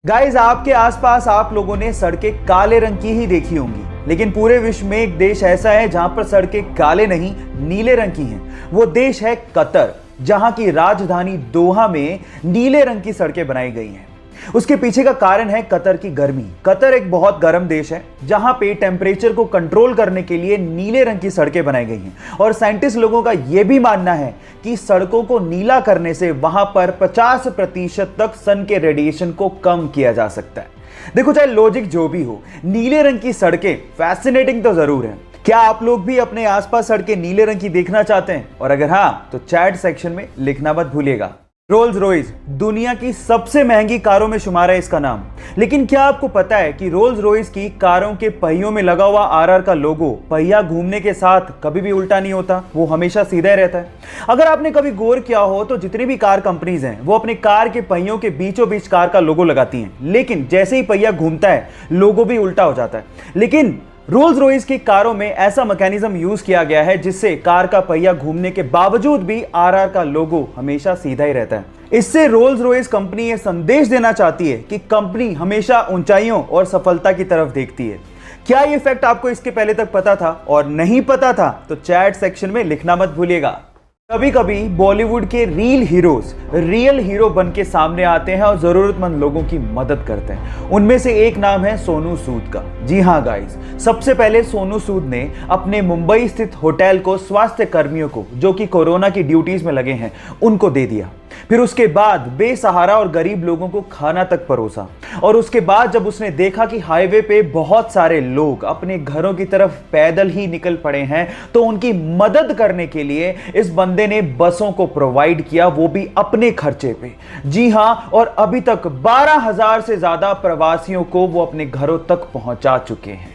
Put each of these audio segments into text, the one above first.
Guys, आपके आसपास आप लोगों ने सड़कें काले रंग की ही देखी होंगी, लेकिन पूरे विश्व में एक देश ऐसा है जहां पर सड़कें काले नहीं नीले रंग की हैं। वो देश है कतर, जहां की राजधानी दोहा में नीले रंग की सड़कें बनाई गई हैं। उसके पीछे का कारण है कतर की गर्मी। कतर एक बहुत गर्म देश है जहां पे टेम्परेचर को कंट्रोल करने के लिए नीले रंग की सड़कें बनाई गई हैं और साइंटिस्ट लोगों का यह भी मानना है कि सड़कों को नीला करने से वहां पर 50% तक सन के रेडिएशन को कम किया जा सकता है। देखो, चाहे लॉजिक जो भी हो, नीले रंग की सड़कें फैसिनेटिंग तो जरूर है। क्या आप लोग भी अपने आसपास सड़कें नीले रंग की देखना चाहते हैं? और अगर हां, तो चैट सेक्शन में लिखना मत भूलिएगा। रोल्स रॉयस दुनिया की सबसे महंगी कारों में शुमार है इसका नाम। लेकिन क्या आपको पता है कि रोल्स रॉयस की कारों के पहियों में लगा हुआ आरआर का लोगो पहिया घूमने के साथ कभी भी उल्टा नहीं होता, वो हमेशा सीधा ही रहता है। अगर आपने कभी गौर किया हो तो जितनी भी कार कंपनीज हैं वो अपने कार के पहियों के बीचों बीच कार का लोगो लगाती हैं, लेकिन जैसे ही पहिया घूमता है लोगो भी उल्टा हो जाता है। लेकिन रोल्स रॉयस की कारों में ऐसा मैकेनिज्म यूज किया गया है जिससे कार का पहिया घूमने के बावजूद भी आरआर का लोगो हमेशा सीधा ही रहता है। इससे रोल्स रॉयस कंपनी यह संदेश देना चाहती है कि कंपनी हमेशा ऊंचाइयों और सफलता की तरफ देखती है। क्या ये फैक्ट आपको इसके पहले तक पता था? और नहीं पता था तो चैट सेक्शन में लिखना मत भूलिएगा। कभी कभी बॉलीवुड के रियल हीरो बन के सामने आते हैं और जरूरतमंद लोगों की मदद करते हैं। उनमें से एक नाम है सोनू सूद का। जी हाँ गाइस, सबसे पहले सोनू सूद ने अपने मुंबई स्थित होटल को स्वास्थ्य कर्मियों को, जो कि कोरोना की ड्यूटीज में लगे हैं, उनको दे दिया। फिर उसके बाद बेसहारा और गरीब लोगों को खाना तक परोसा। और उसके बाद जब उसने देखा कि हाईवे पे बहुत सारे लोग अपने घरों की तरफ पैदल ही निकल पड़े हैं, तो उनकी मदद करने के लिए इस बंदे ने बसों को प्रोवाइड किया, वो भी अपने खर्चे पे। जी हां, और अभी तक 12,000 से ज्यादा प्रवासियों को वो अपने घरों तक पहुंचा चुके हैं।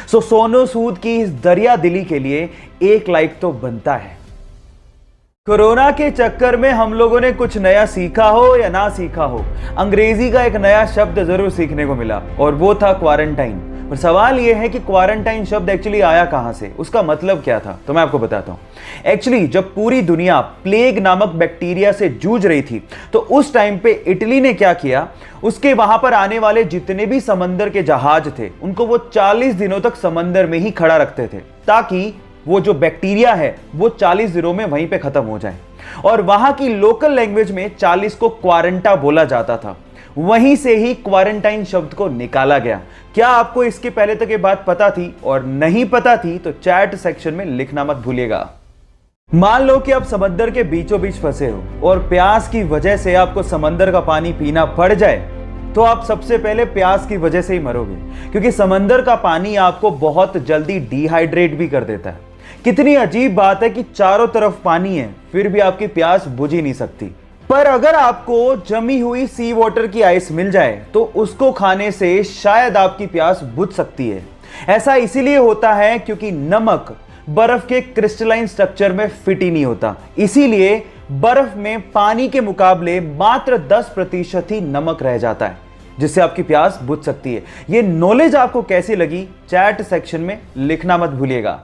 सोनू सूद की इस दरिया दिली के लिए एक लाइक तो बनता है। कोरोना के चक्कर में हम लोगों ने कुछ नया सीखा हो या ना सीखा हो, अंग्रेजी का एक नया शब्द जरूर सीखने को मिला और वो था क्वारंटाइन। पर सवाल यह है कि क्वारंटाइन शब्द एक्चुअली आया कहां से, उसका मतलब क्या था? तो मैं आपको बताता हूं। एक्चुअली जब पूरी दुनिया प्लेग नामक बैक्टीरिया से जूझ रही थी, तो उस टाइम पे इटली ने क्या किया, उसके वहां पर आने वाले जितने भी समंदर के जहाज थे उनको वो 40 दिनों तक समंदर में ही खड़ा रखते थे, ताकि वो जो बैक्टीरिया है वो 40 दिनों में वहीं पे खत्म हो जाए। और वहां की लोकल लैंग्वेज में 40 को क्वारंटा बोला जाता था। वहीं से ही क्वारंटाइन शब्द को निकाला गया। क्या आपको इसके पहले तक ये बात पता थी? और नहीं पता थी तो चैट सेक्शन में लिखना मत भूलिएगा। मान लो कि आप समंदर के बीचों बीच फंसे हो और प्यास की वजह से आपको समंदर का पानी पीना पड़ जाए, तो आप सबसे पहले प्यास की वजह से ही मरोगे, क्योंकि समंदर का पानी आपको बहुत जल्दी डिहाइड्रेट भी कर देता है। कितनी अजीब बात है कि चारों तरफ पानी है फिर भी आपकी प्यास बुझ ही नहीं सकती। पर अगर आपको जमी हुई सी वाटर की आइस मिल जाए तो उसको खाने से शायद आपकी प्यास बुझ सकती है। ऐसा इसीलिए होता है क्योंकि नमक बर्फ के क्रिस्टलाइन स्ट्रक्चर में फिट ही नहीं होता, इसीलिए बर्फ में पानी के मुकाबले मात्र 10% ही नमक रह जाता है, जिससे आपकी प्यास बुझ सकती है। यह नॉलेज आपको कैसी लगी? चैट सेक्शन में लिखना मत भूलिएगा।